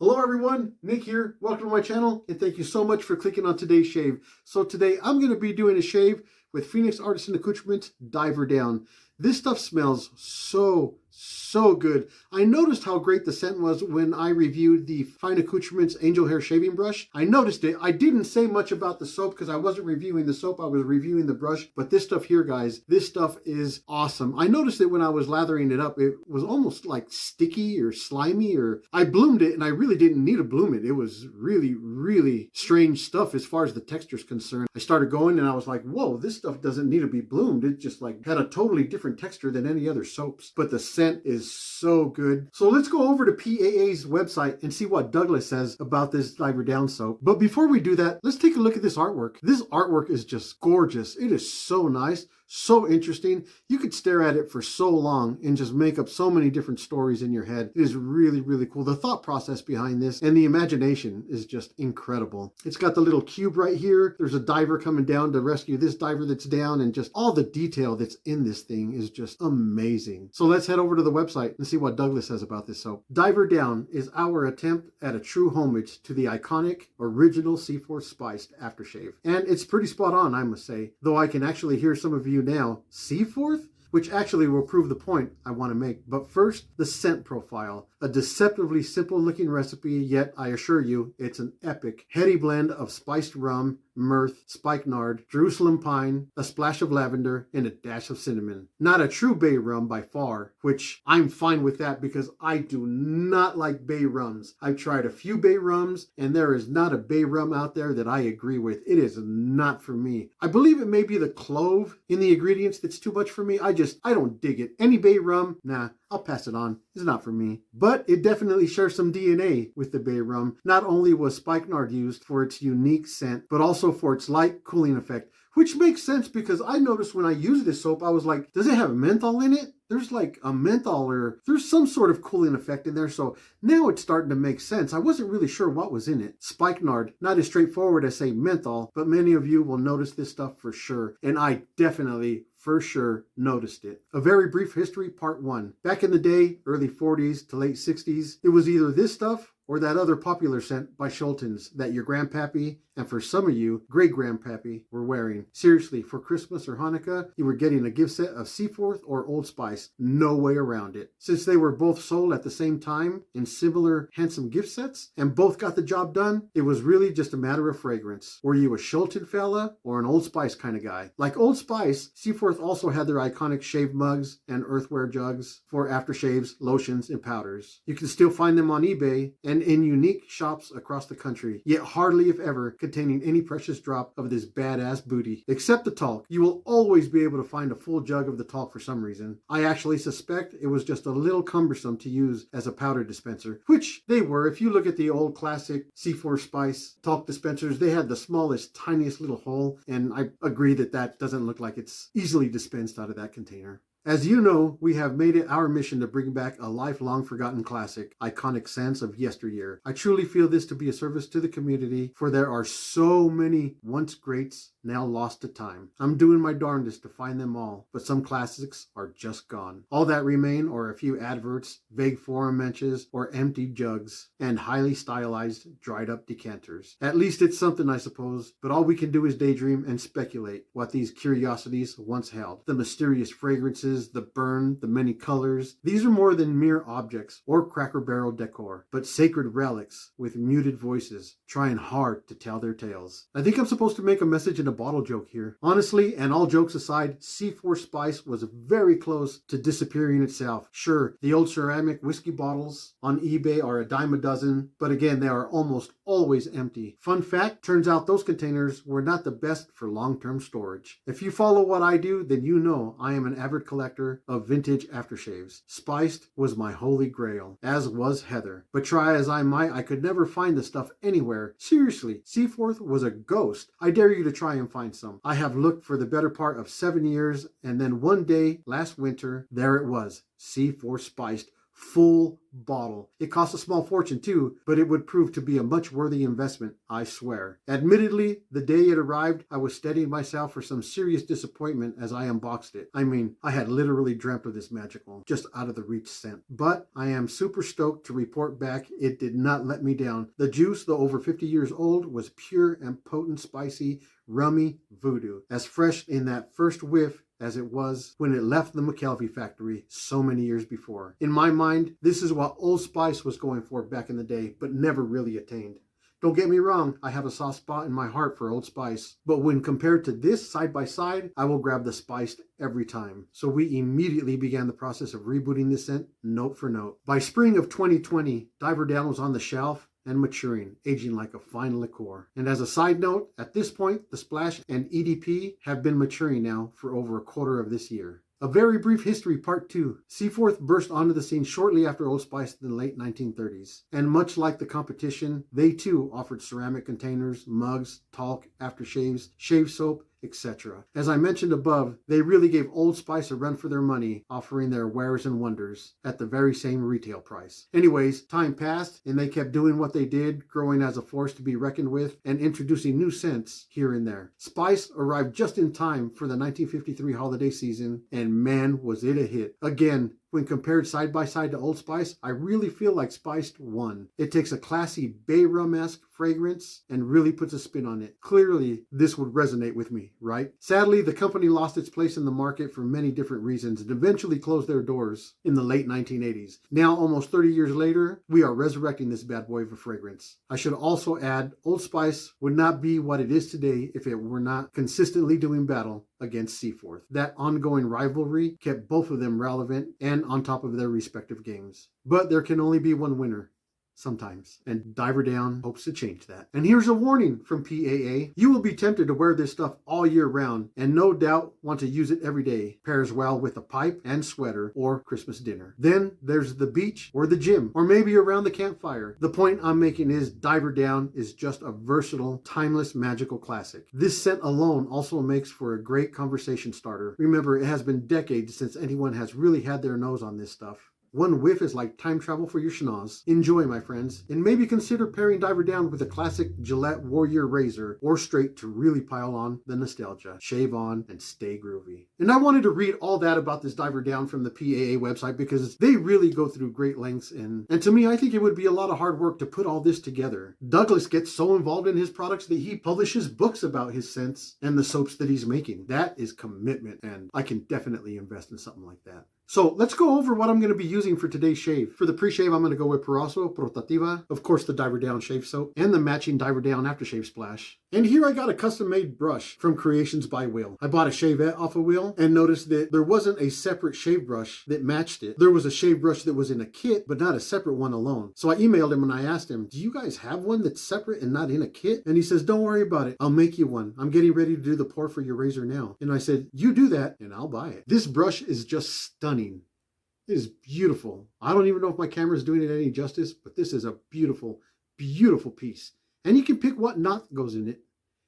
Hello everyone, Nick here. Welcome to my channel and thank you so much for clicking on today's shave. So today I'm going to be doing a shave with Phoenix Artisan Accoutrements Diver Down. This stuff smells so good. I noticed how great the scent was when I reviewed the Fine Accoutrements Angel Hair Shaving Brush. I noticed it. I didn't say much about the soap because I wasn't reviewing the soap. I was reviewing the brush. But this stuff here, guys, this stuff is awesome. I noticed it when I was lathering it up. It was almost like sticky or slimy, or I bloomed it and I really didn't need to bloom it. It was really strange stuff as far as the texture is concerned. I started going and I was like, whoa, this stuff doesn't need to be bloomed. It just like had a totally different texture than any other soaps. But the scent is so good. So let's go over to PAA's website and see what Douglas says about this Diver Down soap. But before we do that, let's take a look at this artwork. This artwork is just gorgeous. It is so nice, so interesting. You could stare at it for so long and just make up so many different stories in your head. It is really cool. The thought process behind this and the imagination is just incredible. It's got the little cube right here. There's a diver coming down to rescue this diver that's down, and just all the detail that's in this thing is just amazing. So let's head over to the website and see what Douglas says about this soap. Diver Down is our attempt at a true homage to the iconic original C4 spiced aftershave. And it's pretty spot on, I must say, though I can actually hear some of you now, Seaforth? Which actually will prove the point I want to make. But first, the scent profile. A deceptively simple looking recipe, yet I assure you, it's an epic, heady blend of spiced rum, myrrh, spikenard, Jerusalem pine, a splash of lavender, and a dash of cinnamon. Not a true bay rum by far, which I'm fine with that because I do not like bay rums. I've tried a few bay rums, and there is not a bay rum out there that I agree with. It is not for me. I believe it may be the clove in the ingredients that's too much for me. I don't dig it. Any bay rum, nah, I'll pass it on. It's not for me. But it definitely shares some DNA with the bay rum. Not only was spikenard used for its unique scent, but also for its light cooling effect, which makes sense because I noticed when I used this soap, I was like, does it have menthol in it? There's like a menthol, or there's some sort of cooling effect in there. So now it's starting to make sense. I wasn't really sure what was in it. Spikenard, not as straightforward as say menthol, but many of you will notice this stuff for sure. And I definitely for sure noticed it. A very brief history, part 1. Back in the day, early 40s to late 60s, it was either this stuff or that other popular scent by Schultons that your grandpappy, and for some of you, great-grandpappy, were wearing. Seriously, for Christmas or Hanukkah, you were getting a gift set of Seaforth or Old Spice. No way around it. Since they were both sold at the same time in similar handsome gift sets, and both got the job done, it was really just a matter of fragrance. Were you a Schulten fella or an Old Spice kind of guy? Like Old Spice, Seaforth also had their iconic shave mugs and earthenware jugs for aftershaves, lotions, and powders. You can still find them on eBay and in unique shops across the country, yet hardly if ever containing any precious drop of this badass booty. Except the talc. You will always be able to find a full jug of the talc for some reason. I actually suspect it was just a little cumbersome to use as a powder dispenser, which they were. If you look at the old classic C4 Spice talc dispensers, they had the smallest, tiniest little hole, and I agree that that doesn't look like it's easily dispensed out of that container. As you know, we have made it our mission to bring back a lifelong forgotten classic, iconic scents of yesteryear. I truly feel this to be a service to the community, for there are so many once greats now lost to time. I'm doing my darndest to find them all, but some classics are just gone. All that remain are a few adverts, vague forum mentions, or empty jugs, and highly stylized, dried up decanters. At least it's something, I suppose, but all we can do is daydream and speculate what these curiosities once held. The mysterious fragrances, the burn, the many colors. These are more than mere objects or Cracker Barrel decor, but sacred relics with muted voices, trying hard to tell their tales. I think I'm supposed to make a message in a bottle joke here. Honestly, and all jokes aside, C4 Spice was very close to disappearing itself. Sure, the old ceramic whiskey bottles on eBay are a dime a dozen, but again, they are almost always empty. Fun fact, turns out those containers were not the best for long-term storage. If you follow what I do, then you know I am an avid collector of vintage aftershaves. Spiced was my holy grail, as was Heather. But try as I might, I could never find the stuff anywhere. Seriously, Seaforth was a ghost. I dare you to try and find some. I have looked for the better part of 7 years, and then one day, last winter, there it was, C4 Spiced, full bottle. It cost a small fortune too, but it would prove to be a much worthy investment, I swear. Admittedly, the day it arrived, I was steadying myself for some serious disappointment as I unboxed it. I mean, I had literally dreamt of this magical, just out of the reach scent. But I am super stoked to report back it did not let me down. The juice, though over 50 years old, was pure and potent, spicy, rummy voodoo. As fresh in that first whiff as it was when it left the McKelvey factory so many years before. In my mind, this is what Old Spice was going for back in the day, but never really attained. Don't get me wrong, I have a soft spot in my heart for Old Spice, but when compared to this side by side, I will grab the spiced every time. So we immediately began the process of rebooting this scent note for note. By spring of 2020, Diver Down was on the shelf and maturing, aging like a fine liqueur. And as a side note, at this point, the Splash and EDP have been maturing now for over a quarter of this year. A very brief history, part 2. Seaforth burst onto the scene shortly after Old Spice in the late 1930s. And much like the competition, they too offered ceramic containers, mugs, talc, aftershaves, shave soap, etc. As I mentioned above, they really gave Old Spice a run for their money, offering their wares and wonders at the very same retail price. Anyways, time passed and they kept doing what they did, growing as a force to be reckoned with and introducing new scents here and there. Spice arrived just in time for the 1953 holiday season, and man, was it a hit. Again, when compared side by side to Old Spice, I really feel like Spiced won. It takes a classy bay rum-esque fragrance and really puts a spin on it. Clearly, this would resonate with me, right? Sadly, the company lost its place in the market for many different reasons and eventually closed their doors in the late 1980s. Now, almost 30 years later, we are resurrecting this bad boy of a fragrance. I should also add, Old Spice would not be what it is today if it were not consistently doing battle against Seaforth. That ongoing rivalry kept both of them relevant and on top of their respective games. But there can only be one winner. Sometimes. And Diver Down hopes to change that. And here's a warning from PAA. You will be tempted to wear this stuff all year round and no doubt want to use it every day. Pairs well with a pipe and sweater or Christmas dinner. Then there's the beach or the gym or maybe around the campfire. The point I'm making is Diver Down is just a versatile, timeless, magical classic. This scent alone also makes for a great conversation starter. Remember, it has been decades since anyone has really had their nose on this stuff. One whiff is like time travel for your schnoz. Enjoy, my friends, and maybe consider pairing Diver Down with a classic Gillette Warrior razor or straight to really pile on the nostalgia. Shave on and stay groovy. And I wanted to read all that about this Diver Down from the PAA website because they really go through great lengths and to me, I think it would be a lot of hard work to put all this together. Douglas gets so involved in his products that he publishes books about his scents and the soaps that he's making. That is commitment, and I can definitely invest in something like that. So let's go over what I'm going to be using for today's shave. For the pre-shave, I'm going to go with Poroso Protativa, of course the Diver Down shave soap, and the matching Diver Down aftershave splash. And here I got a custom-made brush from Creations by Will. I bought a shavette off of Will and noticed that there wasn't a separate shave brush that matched it. There was a shave brush that was in a kit, but not a separate one alone. So I emailed him and I asked him, do you guys have one that's separate and not in a kit? And he says, don't worry about it. I'll make you one. I'm getting ready to do the pour for your razor now. And I said, you do that and I'll buy it. This brush is just stunning. It is beautiful. I don't even know if my camera is doing it any justice, but this is a beautiful, beautiful piece. And you can pick what knot goes in it.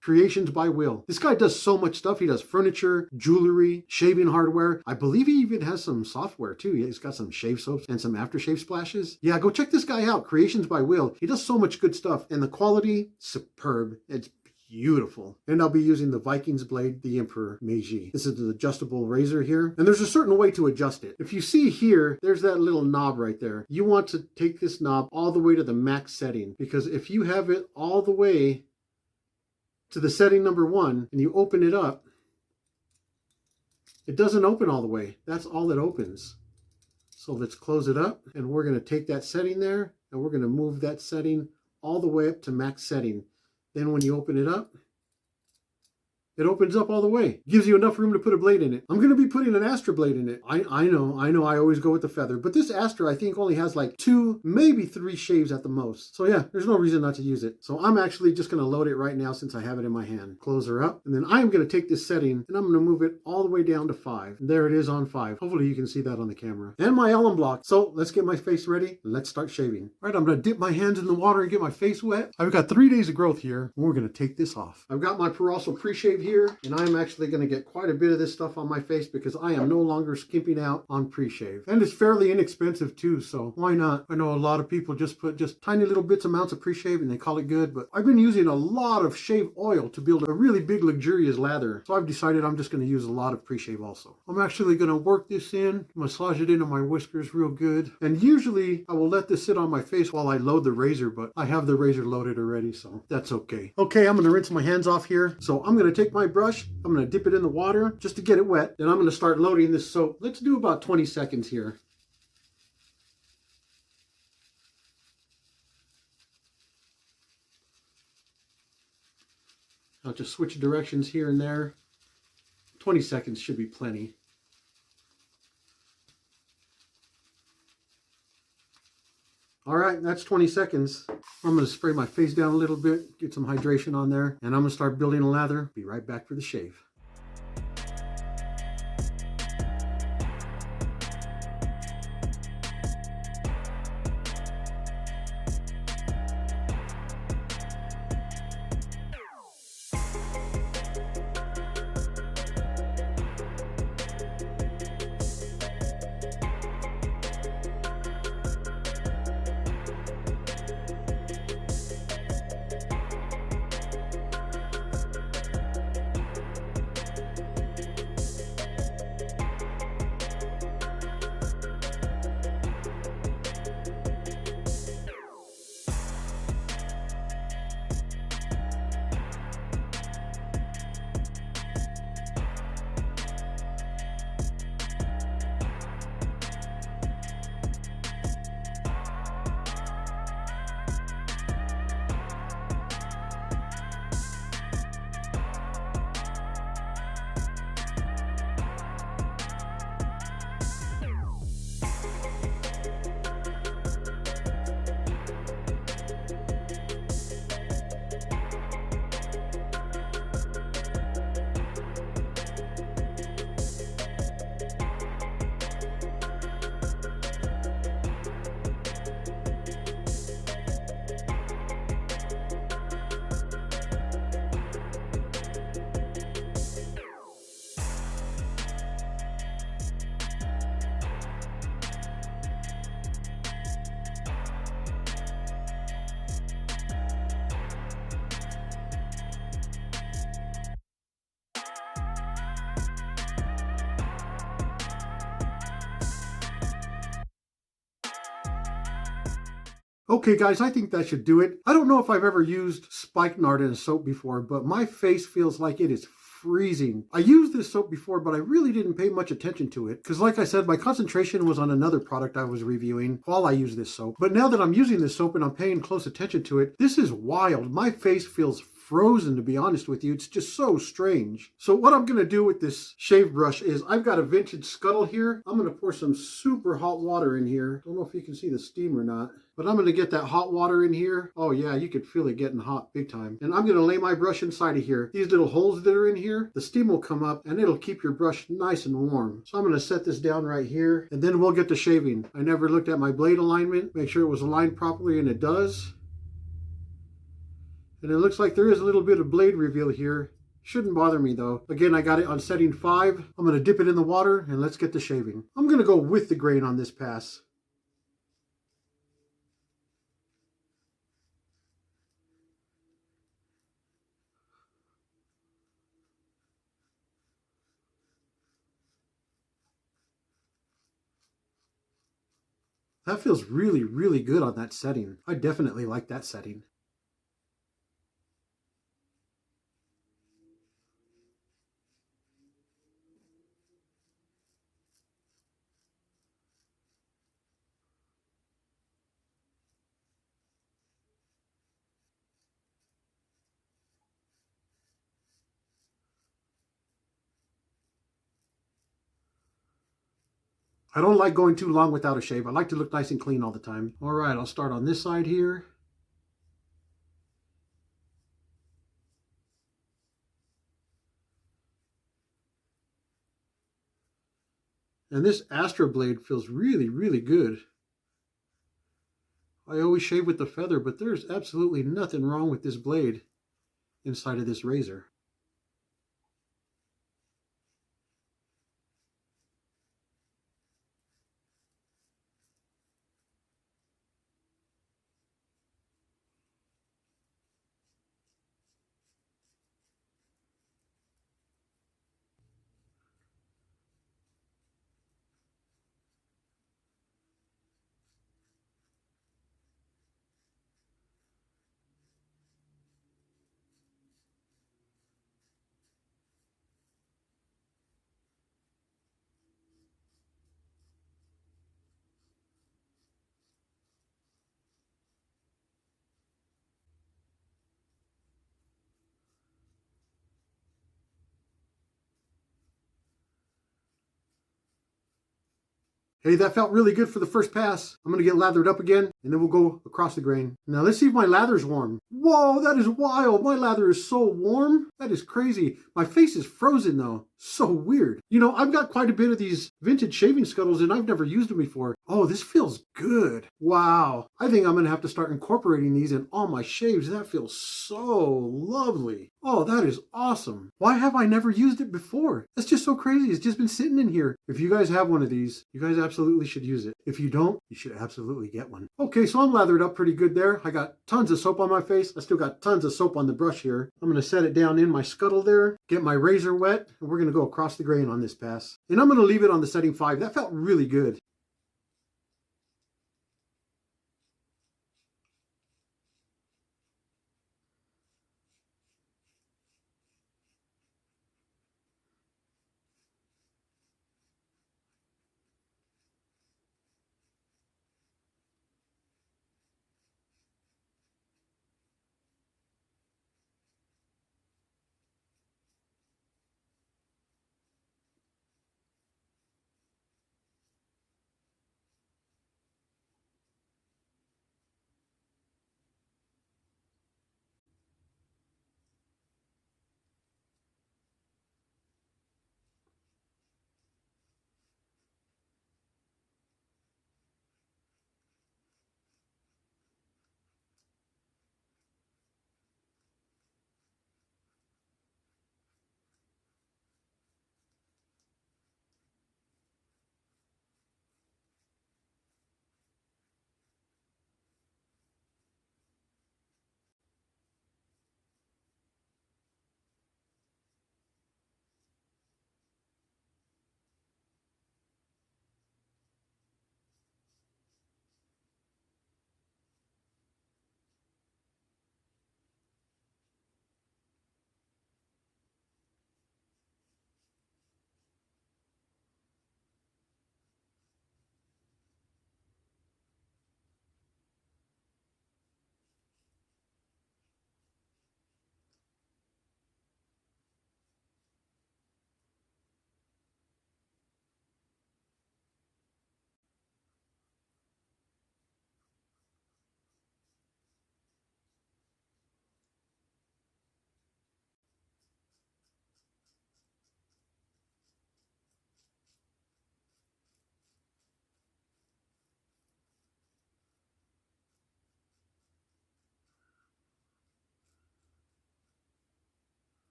Creations by Will. This guy does so much stuff. He does furniture, jewelry, shaving hardware. I believe he even has some software too. He's got some shave soaps and some aftershave splashes. Yeah, go check this guy out. Creations by Will. He does so much good stuff. And the quality, superb. It's beautiful. And I'll be using the Vikings blade, the Emperor Meiji. This is the adjustable razor here. And there's a certain way to adjust it. If you see here, there's that little knob right there. You want to take this knob all the way to the max setting, because if you have it all the way to the setting number 1 and you open it up, it doesn't open all the way. That's all it opens. So let's close it up, and we're going to take that setting there and we're going to move that setting all the way up to max setting. Then when you open it up, it opens up all the way. Gives you enough room to put a blade in it. I'm going to be putting an Astra blade in it. I know I always go with the feather, but this Astra I think only has like 2, maybe 3 shaves at the most. So yeah, there's no reason not to use it. So I'm actually just going to load it right now since I have it in my hand. Close her up, and then I'm going to take this setting and I'm going to move it all the way down to 5. And there it is on 5. Hopefully you can see that on the camera. And my alum block. So let's get my face ready and let's start shaving. All right, I'm going to dip my hands in the water and get my face wet. I've got 3 days of growth here, and we're going to take this off. I've got my Poroso pre-shave here. here, and I'm actually going to get quite a bit of this stuff on my face because I am no longer skimping out on pre-shave. And it's fairly inexpensive too, so why not? I know a lot of people just put just tiny little bits amounts of pre-shave and they call it good, but I've been using a lot of shave oil to build a really big luxurious lather. So I've decided I'm just going to use a lot of pre-shave also. I'm actually going to work this in, massage it into my whiskers real good. And usually I will let this sit on my face while I load the razor, but I have the razor loaded already, so that's okay. Okay, I'm going to rinse my hands off here. So I'm going to take my brush, I'm going to dip it in the water just to get it wet. Then I'm going to start loading this soap. Let's do about 20 seconds here. I'll just switch directions here and there. 20 seconds should be plenty. All right, that's 20 seconds. I'm going to spray my face down a little bit, get some hydration on there, and I'm going to start building a lather. Be right back for the shave. Okay guys, I think that should do it. I don't know if I've ever used spikenard in a soap before, but my face feels like it is freezing. I used this soap before, but I really didn't pay much attention to it because like I said, my concentration was on another product I was reviewing while I used this soap. But now that I'm using this soap and I'm paying close attention to it, this is wild. My face feels frozen, to be honest with you. It's just so strange. So what I'm going to do with this shave brush is I've got a vintage scuttle here. I'm going to pour some super hot water in here. Don't know if you can see the steam or not, but I'm going to get that hot water in here. Oh yeah, you could feel it getting hot big time. And I'm going to lay my brush inside of here. These little holes that are in here, the steam will come up and it'll keep your brush nice and warm. So I'm going to set this down right here and then we'll get to shaving. I never looked at my blade alignment, make sure it was aligned properly, and it does. And it looks like there is a little bit of blade reveal here. Shouldn't bother me though. Again, I got it on setting 5. I'm going to dip it in the water and let's get to shaving. I'm going to go with the grain on this pass. That feels really, really good on that setting. I definitely like that setting. I don't like going too long without a shave. I like to look nice and clean all the time. All right, I'll start on this side here. And this Astra blade feels really, really good. I always shave with the feather, but there's absolutely nothing wrong with this blade inside of this razor. Hey, that felt really good for the first pass. I'm going to get lathered up again, and then we'll go across the grain. Now, let's see if my lather's warm. Whoa, that is wild. My lather is so warm. That is crazy. My face is frozen, though. So weird. You know, I've got quite a bit of these vintage shaving scuttles, and I've never used them before. Oh, this feels good. Wow. I think I'm going to have to start incorporating these in all my shaves. That feels so lovely. Oh, that is awesome. Why have I never used it before? That's just so crazy. It's just been sitting in here. If you guys have one of these, you guys absolutely should use it. If you don't, you should absolutely get one. Okay, so I'm lathered up pretty good there. I got tons of soap on my face. I still got tons of soap on the brush here. I'm going to set it down in my scuttle there, get my razor wet, and we're going to go across the grain on this pass. And I'm going to leave it on the setting 5. That felt really good.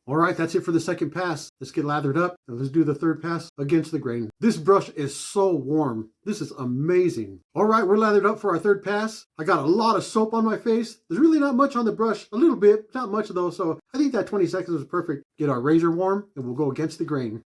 All right, that's it for the second pass. Let's get lathered up and let's do the third pass against the grain. This brush is so warm. This is amazing. All right, we're lathered up for our third pass. I got a lot of soap on my face. There's really not much on the brush, a little bit, not much though. So I think that 20 seconds was perfect. Get our razor warm and we'll go against the grain.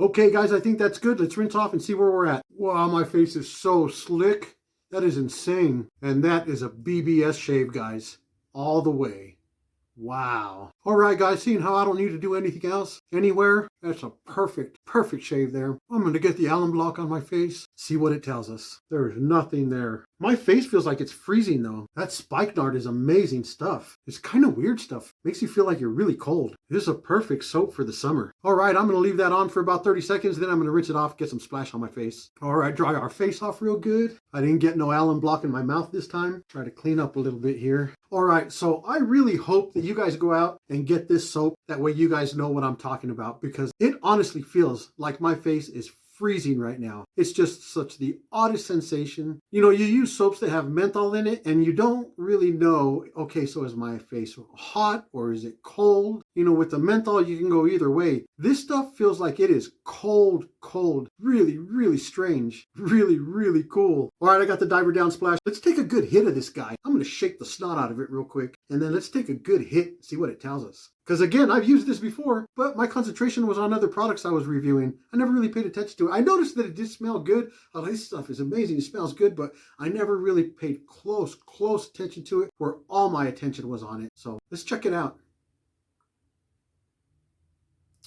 Okay, guys, I think that's good. Let's rinse off and see where we're at. Wow, my face is so slick. That is insane. And that is a BBS shave, guys. All the way. Wow. All right, guys, seeing how I don't need to do anything else anywhere, that's a perfect shave there. I'm going to get the Allen block on my face, see what it tells us. There is nothing there. My face feels like it's freezing, though. That spikenard is amazing stuff. It's kind of weird stuff. Makes you feel like you're really cold. This is a perfect soap for the summer. All right, I'm going to leave that on for about 30 seconds, then I'm going to rinse it off, get some splash on my face. All right, dry our face off real good. I didn't get no Allen block in my mouth this time. Try to clean up a little bit here. All right, so I really hope that you guys go out and get this soap. That way you guys know what I'm talking about, because it honestly feels like my face is freezing right now. It's just such the oddest sensation. You know, you use soaps that have menthol in it and you don't really know, okay, so is my face hot or is it cold? You know, with the menthol, you can go either way. This stuff feels like it is cold, really strange, really cool. All right, I got the diver down splash. Let's take a good hit of this guy. I'm going to shake the snot out of it real quick, and then let's take a good hit, see what it tells us. Because again, I've used this before, but my concentration was on other products I was reviewing. I never really paid attention to it. I noticed that it did smell good. Oh, this stuff is amazing. It smells good, but I never really paid close attention to it, where all my attention was on it. So let's check it out.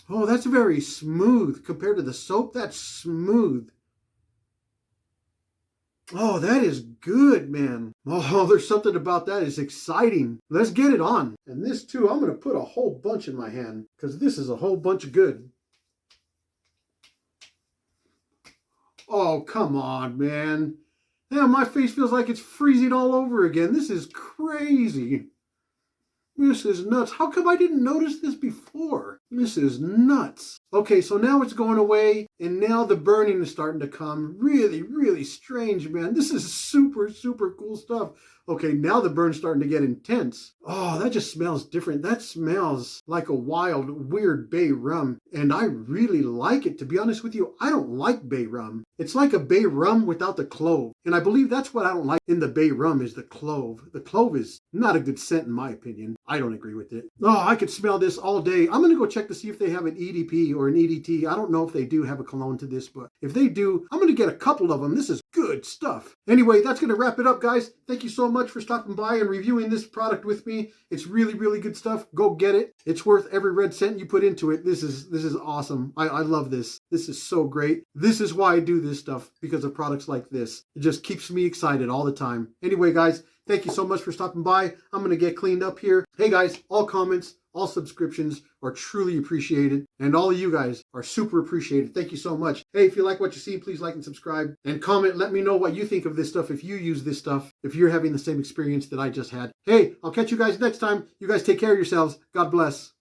Oh, that's very smooth compared to the soap. That's smooth. Oh, that is good, man. Oh, there's something about that. It's exciting. Let's get it on. And this too, I'm going to put a whole bunch in my hand, because this is a whole bunch of good. Oh, come on, man. Yeah, my face feels like it's freezing all over again. This is crazy. This is nuts. How come I didn't notice this before? This is nuts. Okay, so now it's going away, and now the burning is starting to come. Really strange, man. This is super cool stuff. Okay, now the burn's starting to get intense. Oh, that just smells different. That smells like a wild, weird bay rum, and I really like it. To be honest with you, I don't like bay rum. It's like a bay rum without the clove, and I believe that's what I don't like in the bay rum is the clove. The clove is not a good scent in my opinion. I don't agree with it. Oh, I could smell this all day. I'm going to go check to see if they have an EDP or an EDT. I don't know if they do have a cologne to this, but if they do, I'm going to get a couple of them. This is good stuff. Anyway, that's going to wrap it up, guys. Thank you so much for stopping by and reviewing this product with me. It's really good stuff. Go get it. It's worth every red cent you put into it. This is awesome. I love this. This is so great. This is why I do this stuff, because of products like this. It just keeps me excited all the time. Anyway, guys, thank you so much for stopping by. I'm going to get cleaned up here. Hey, guys, all comments, all subscriptions are truly appreciated, and all of you guys are super appreciated. Thank you so much. Hey, if you like what you see, please like and subscribe and comment. Let me know what you think of this stuff, if you use this stuff, if you're having the same experience that I just had. Hey, I'll catch you guys next time. You guys take care of yourselves. God bless.